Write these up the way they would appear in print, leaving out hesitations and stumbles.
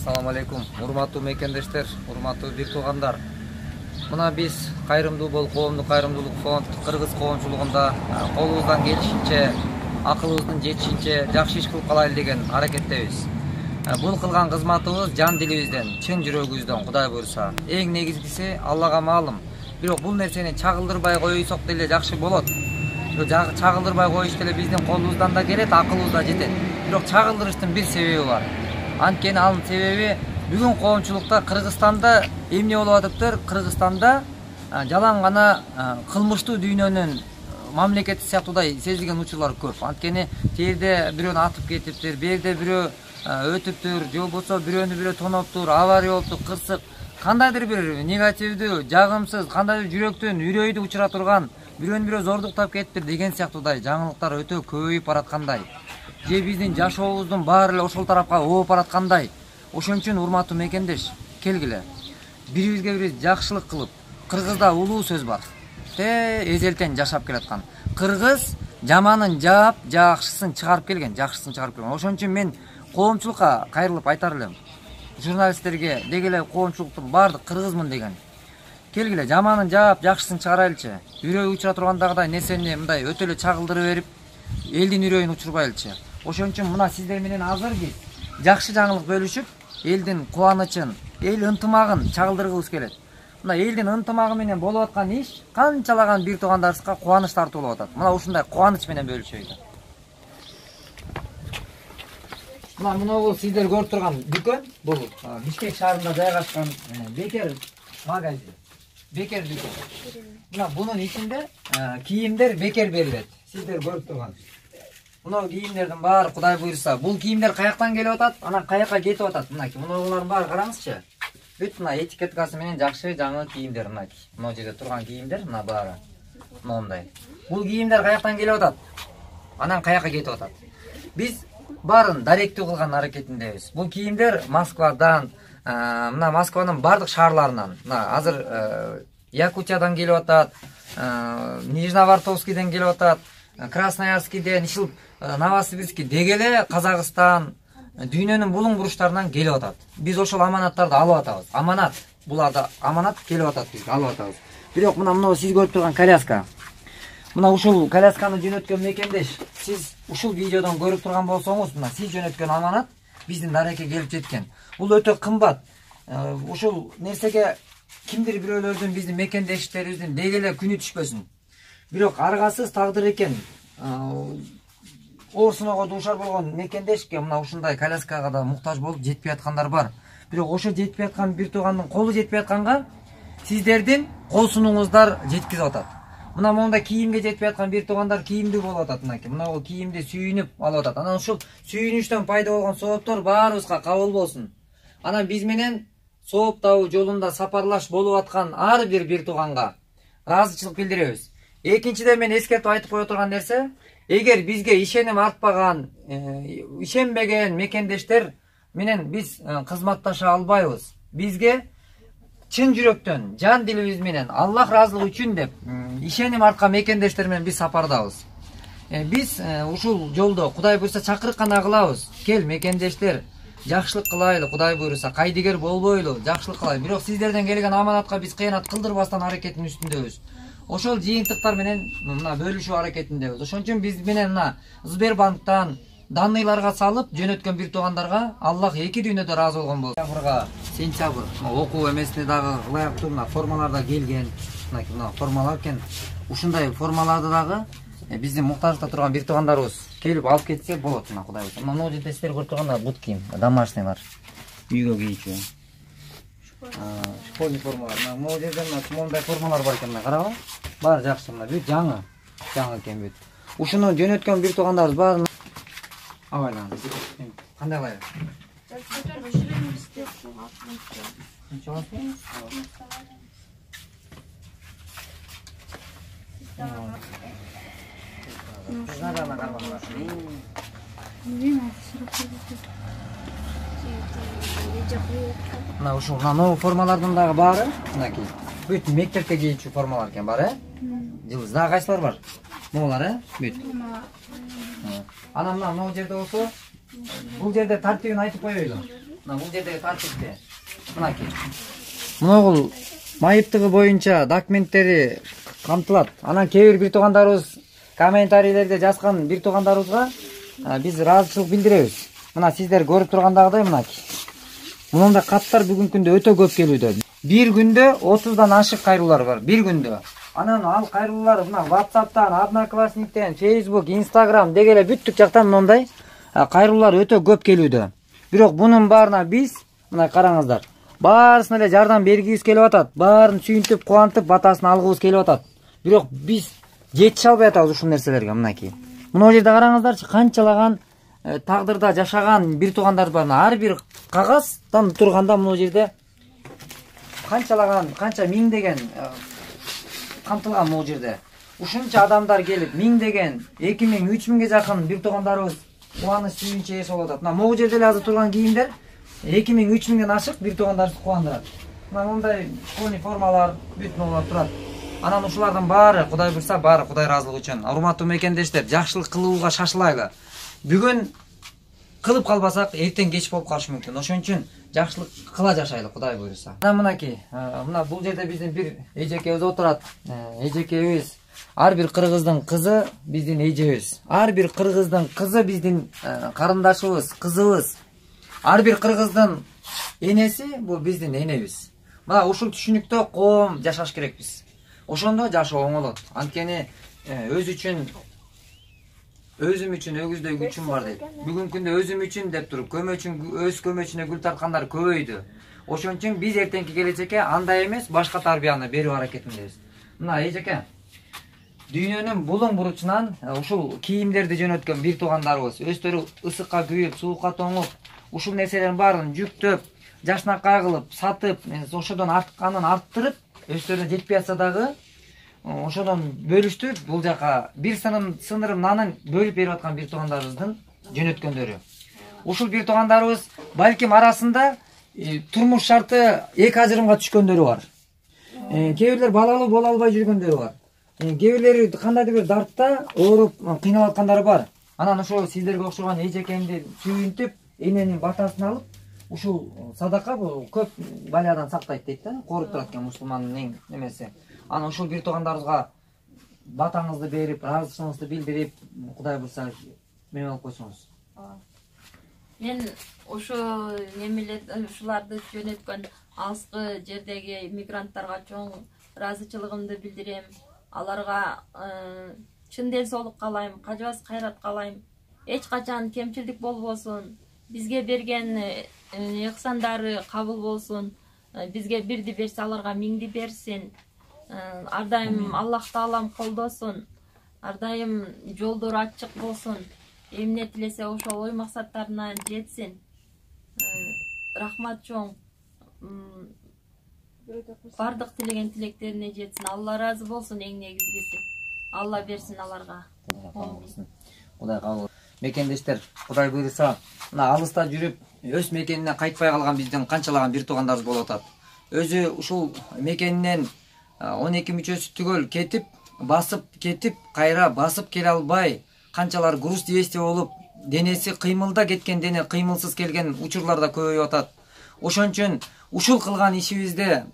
Assalamu alaikum. Урматтуу мекендештер, урматтуу бир туугандар. Мына биз Кайрымдуу бол коомдук кайрымдуулук фонд Кыргыз коомчулугунда колубуздан келишинче, акылыбыздын жетишинче жакшы иш кылып калайлы деген аракеттебиз. Бул кылган кызматыбыз жан дилибизден, чын жүрөгүбүздөн, Кудай буйруса. Эң негизгиси Аллага маалым. Бирок бул нерсени чагылдырбай коюсок деле жакшы болот. Чагылдырбай коюш деле биздин колубуздан да келет, акылыбызда жетет. Бирок чагылдырыштын бир себеби бар. Анткени анын себеби бүгүн коомчулукта Кыргызстанда эмне болуп атыптыр? Кыргызстанда жалаң гана кылмыштуу дүйнөнүн мамлекети сыяктуудай сезилген учурлар көп. Анткени жерде бирөөнү атып кетиптир, берде бирөө өтүптүр, же болбосо бирөөнү бирөө тоноптур, авария болуптур, кырсык. Кандайдыр бир негативдүү, жагымсыз, кандайдыр жүрөктүн үрөйдү учура турган, бирөөнү бирөө зордуктап кетиптир деген сыяктуудай жаңылыктар өтө көбөйүп бараткандай. Же биздин жашообуздун баары эле ошол тарапка ооп бараткандай. Ошон үчүн урматтуу мекендеш, келгиле. Бирибизге бириз жакшылык кылып, Кыргызда улуу сөз бар. Эзелтен жашап келаткан. Кыргыз жаманын жаап, жакшысын чыгарып келген, Ошон үчүн мен коомчулукка кайрылып айтар элем. Журналисттерге дегеле коомчулуктун баардык кыргызмын деген. Келгиле, жаманын жаап, жакшысын чыгарайлычы. Үрөй учура тургандагыдай нерсени мындай өтө эле чагылдырып берип, элдин үрөйүн учурбайлычы. Ошон үчүн мына сиздер менен азыр биз жакшы жаңылык бөлүшүп, элдин кубанычын, эл ынтымагын чагылдыргыбыз келет. Мына элдин ынтымагы менен болуп аткан иш канчалаган бир туугандарыбызга кубаныч тартуулап атат. Мына ушундай кубаныч менен бөлүшөйүк. Мына бул сиздер көрүп турган дүкөн, бул Бишкек шаарында жайгашкан Бекер магазин. Бекер дүкөн. Мына бунун ичинде кийимдер бекер берилет. Сиздер көрүп турган. Мына кийимдердин баары Кудай буйруса, бул кийимдер каяктан келип атат, анан каяка кетип атат. Мынакей, мунулардын баары караңызчы. Бүт мына этикеткасы менен жакшы жаңы кийимдер мынакей. Мына жерде турган кийимдер мына баары. Мондай. Бул кийимдер каяктан келип атат? Анан каяка кетип атат? Биз баарын даректүү кылган аракетиндебиз. Бул кийимдер Москвадан, мына Москванын бардык шаарларынан, мына азыр Якутиядан келип атат, Нижневартовскийден келип атат, Красноярскийден, Новосибирский, дегеле Казакстан, дүйнөнүн булуң буруштарынан келип атат. Биз ошол аманаттарды алып атабыз. Аманат, буларда аманат келип атат, бизге алып атабыз. Бирок мына сиз көрүп турган коляска. Мына ушул колясканы жөнөткөн мекендеш, сиз ушул видеодон көрүп турган болсоңуз, мына сиз жөнөткөн аманат биздин дарекке келип жеткен. Бул өтө кымбат. Ушул нерсеге кимдир бирөөлөрдүн, биздин мекендештерибиздин дегеле күнү түшпөсүн. Бирок аргасыз тагдыр экен. Оорсунууга дуушар болгон мекендешке мына ушундай коляскага да муктаж болуп жетпей аткандар бар. Бирок ошо жетпей аткан бир туугандын колу жетпей атканга сиздердин кол сунуңуздар жеткизип атат. Мына монда кийимге жетпей аткан бир туугандар кийимдүү болуп атат мынакей. Мына бул кийимди сүйүнүп алып атат. Анан ушул сүйүнүштөн пайда болгон сооптор баарыбызга кабыл болсун. Анан биз менен сооп табуу жолунда сапарлаш болуп аткан ар бир тууганга ыраазычылык билдиребиз. Экинчиден мен эскертип айтып кое турган нерсе, эгер бизге ишеним артпаган, ишенбеген мекендештер менен биз кызматташа албайбыз. Бизге чын жүрөктөн, жан дилибиз менен Аллах ыраазылыгы үчүн деп ишеним арткан мекендештер менен биз сапардабыз. Биз ушул жолдо Кудай буйруса чакырык гана кылабыз. Кел мекендештер, жакшылык кылайлы, Кудай буйруса, кайдыгер болбойлу, жакшылык кылайлы. Бирок сиздерден келген аманатка биз кыянат кылдырбастан аракеттин үстүндөбүз. Ошол жыйынтыктар менен мына бөлүшүү аракетиндебиз. Ошон үчүн биз менен мына Сбербанктан данныйларга салып жөнөткөн бир туугандарга Аллах эки дүйнөдө ыраазы болгон болсун. Сентябрь окуу эмесине дагы ылайыктуу мына формалар да келген. Мына формалар экен. Ушундай формаларды дагы биздин муктаждыкта турган бир туугандарыбыз келип алып кетсе болот. Мына Кудай буйруса. Мына жерде сиздер көрүп турган бут кийим, домашнийлар. Үйгө кийүүчү. Школьный формалар. Мына жерде мондай формалар бар экен, карагыла. Баары жакшы, мына бүт жаңы экен бүт. Ушуну жөнөткөн бир туугандарыбыз бар. Абайлаңыз. Кандай кылайбыз? Мына ушул новый формалардын дагы баары мынакей. Бүт мектепте кийүүчү формалар экен бар, Жылы дагы кайсылар бар? Могулар, бүт. Анан мына жерде болсо, бул жерде тартибин айтып коелу. Мына бул жердеги тартипте мынакей. Мынагул майыптыгы боюнча документтери камтылат. Анан кээ бир туугандарыбыз комментарийлерде жазган бир туугандарыбызга биз ыраазычылык билдиребиз. Мына сиздер көрүп тургандагыдай мынакей. Мындай каттар бүгүнкү күндө өтө көп келүүдө. Бир күндө 30дан ашык кайрылуулар бар. Бир күндө. Анан ал кайрылуулар мына WhatsApp'тан, Одноклассниктен, Facebook, Instagram деге эле бүттүк жактан мындай кайрылуулар өтө көп келүүдө. Бирок бунун баарына биз мына караңыздар. Баарысына эле жардам бергибиз келип атат. Баарын сүйүнтүп, кубантып, батасын алгыбыз келип атат. Бирок биз жетише албай атабыз ушул нерселерге мынакей. Мына жерде караңыздарчы, канчалаган тагдырда жашаган бир туугандар бар. Ар бир кагаздан турганда мына жерде канча миңдеген камтылган мына жерде. Ушунча адамдар келип, миңдеген, 2000, 3000ге жакын бир туугандарыбыз кубаныч сүйүнчү ээс болуп атат. Мына могу жерде эле азыр турган кийимдер 2000, 3000ден ашык бир туугандарыбызды кубандырат. Мына мындай школьный формалар бүт болуп турат. Анан ушулардын баары Кудай буйрса, баары Кудай ыраазылыгы үчүн. Урматтуу мекендештер, жакшылык кылууга шашылайлы. Бүгүн кылып калбасак, эртең кеч болуп калышы мүмкүн. Ошон үчүн жакшылык кыла жашайлы, Кудай буйрса. Мына мынакей, мына бул жерде биздин бир эжекебиз отурат. Эжекебиз ар бир кыргыздын кызы биздин эжебиз. Ар бир кыргыздын кызы биздин карындашыбыз, кызыбыз. Ар бир кыргыздын энеси бул биздин энебиз. Мына ушул түшүнүктө коом жашаш керекпиз. Ошондо жашоо оңолот. Анткени өзүм үчүн өгүздөй күчүм бар дейт. Бүгүнкү күндө өзүм үчүн деп туруп, өз көмөчүнө гүл тарткандар көбөйдү. Ошон үчүн биз эртеңки келечекке андай эмес, башка тарбияны берүү аракетиндебиз. Мына эжеке, дүйнөнүн булуң буручунан ушул кийимдерди жөнөткөн бир туугандарыбыз өздөрү ысыкка күйүп, суукка тоңуп, ушул нерселердин баарын жүктөп, жашнакай кылып, сатып, ошодон артканын арттырып, өздөрүнө жетпей атса дагы ошодон бөлүштүрүп, бул жака бир сынырым нанын бөлүп берип аткан бир туугандарыбыздын жөнөткөндөрү. Ушул бир туугандарыбыз балким арасында турмуш шарты эки ажырымга түшкөндөрү бар. Кээ бирлер балалуу боло албай жүргөндөрү бар. Кээ бирлери кандайдыр бир дартта ооруп кыйналып аткандары бар. Анан ошол сиздерге окшогон эжекемди сүйүнтүп, эненин батасын алып, ушул садака бул көп балядан сактайт дейт да, коруп турат экен мусулмандын немеси. Анан ушул бир туугандарыбызга батаңызды берип, ыраазычылыгыңызды билдирип, Кудай буйрса мен алып койсоңуз. Мен ушу ушуларды жөнөткөн алыскы жердеги мигранттарга чоң ыраазычылыгымды билдирем. Аларга чын ден соолук каалайм, кажыбас кайрат каалайм. Эч качан кемчилдик болбосун. Бизге берген ыхсандары кабыл болсун. Бизге бирди берсе, аларга миңди берсин. Ар дайым Аллах Таалам колдосун. Ар дайым жолдору ачык болсун. Эмне тилесе ошол ой максаттарына жетсин. Рахмат чоң. Бардык тилеген тилектерине жетсин. Алла ыраазы болсун эң негизгиси. Алла берсин аларга. Кудай кабыл. Мекендештер, Кудай буйрса, мына алыста жүрүп, өз мекенине кайтпай калган биздин канчалаган бир туугандарыбыз болуп атат. Өзү ушул мекенинен 12 мүчөсү түгөл кетип, басып кетип, кайра басып келе албай, канчалар груз действие болуп, денеси кыймылда кеткен дене кыймылсыз келген учурларда көбөйүп атат. Ошон үчүн ушул кылган ишибизде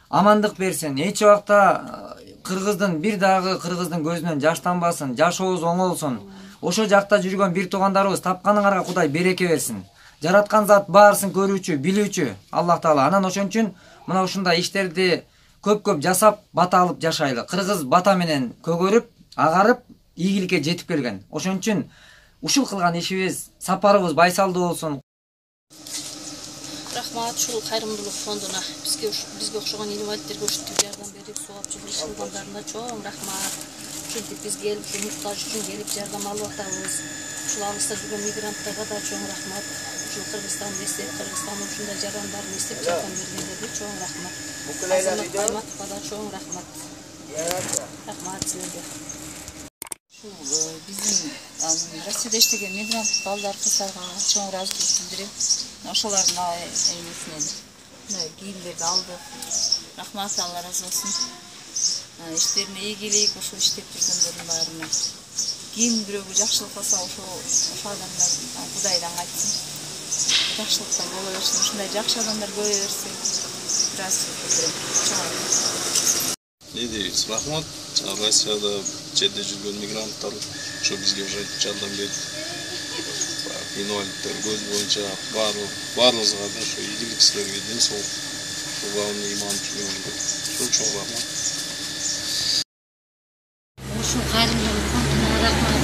амандык берсин. Эч убакта кыргыздын бир дагы кыргыздын көзүнөн жаш тамбасын, жашообуз оңолсун. Ошо жакта жүргөн бир туугандарыбыз тапканыңарга Кудай береке берсин. Жараткан зат баарысын көрүүчү, билүүчү Аллах Таала. Анан ошон үчүн мына ушундай иштерди көп жасап, бата алып жашайлы. Кыргыз бата менен көгөрүп, агарып, ийгиликке жетип келген. Ошон үчүн ушул кылган ишибиз, сапарыбыз байсалдуу болсун. Рахмат ушул кайрымдуулук фондуна бизге окшогон инвалидтерге ушинтип жардам берип, соопчу иш кылгандарына чоң рахмат. Ушинтип бизге келип, муктаж үчүн келип жардам алып атабыз. Ушул алыста жүргөн мигранттарга да чоң рахмат. Ушул Кыргызстанды эстеп, Кыргызстандын ушундай жардамдарын эстеп жардам бергендерге чоң рахмат. Азамат Байматовго да чоң рахмат. Рахмат силерге. Биздин Россияда иштеген мигрант балдар, кыздарга чоң ыраазычылык билдирем. Ошолордун эмесинен кийимдерди алдык. Рахмат, Алла ыраазы болсун. Иштерине ийгилик, ушул иштеп жүргөндөрдүн баарына. Ким бирөөгө жакшылык кылса, ошол адамдар Кудайдан кайтсын. жакшылыктар боло берсин, ушундай жакшы адамдар көбөйө берсин. Бираз не дейбиз, рахмат. Россияда жерде жүргөн мигранттар ошо бизге уже жардам берип, инвалидтер көз боюнча баарыбызга да ошо ийгилик силерге ден соолук, главный иман жүргөнгө ошо чоң рахмат. Ошо кайрымдуулук фондуна рахмат.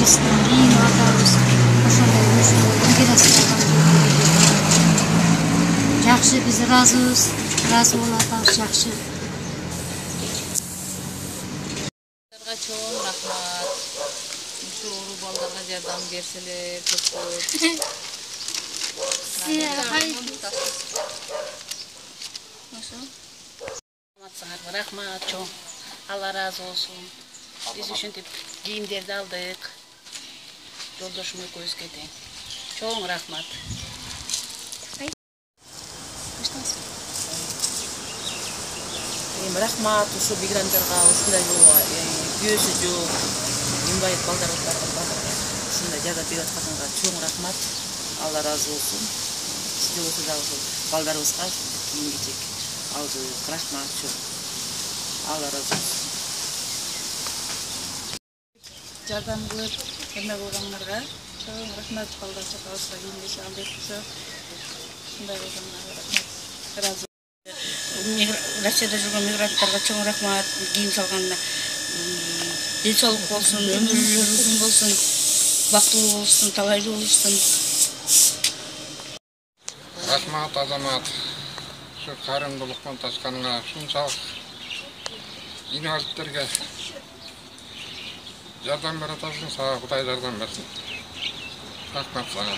Биздин кийин атабыз ошондой жакшы, биз ыраазы болуп атабыз, жакшы. Чоң рахмат. Ушу уруу балдарга жардам берселер, көп-көп. Рахмат чоң. Алла разы болсун. Биз ушинтип кийимдерди алдык. Жолдошум экөөбүзгө тең. Чоң рахмат. Рахмат ушу мигранттарга ушундай күйөөсү жок, инвалид балдарга ушундай жардам берип атканга чоң рахмат. Алла разы болсун. Сизде болсо дагы ушул балдарыбызга кийим-кечек алдык. Рахмат чоң. Алла разы болсун. Жардам кылып, эмне кылгандарга чоң рахмат. Балдар чакабызга кийим-кечек алдык. Ушундай кылгандарга рахмат. Разы. Россияда жүргөн мигранттарга чоң рахмат. Кийим салганына ден соолук болсун, өмүрлөрү узун болсун, бактылуу болсун, талайлуу болушсун. Рахмат азамат. Şu кайрымдуулуктан ташканыңа ушунчалык инвалидтерге жардам берип атасың, сага Кудай жардам берсин. Рахмат сага.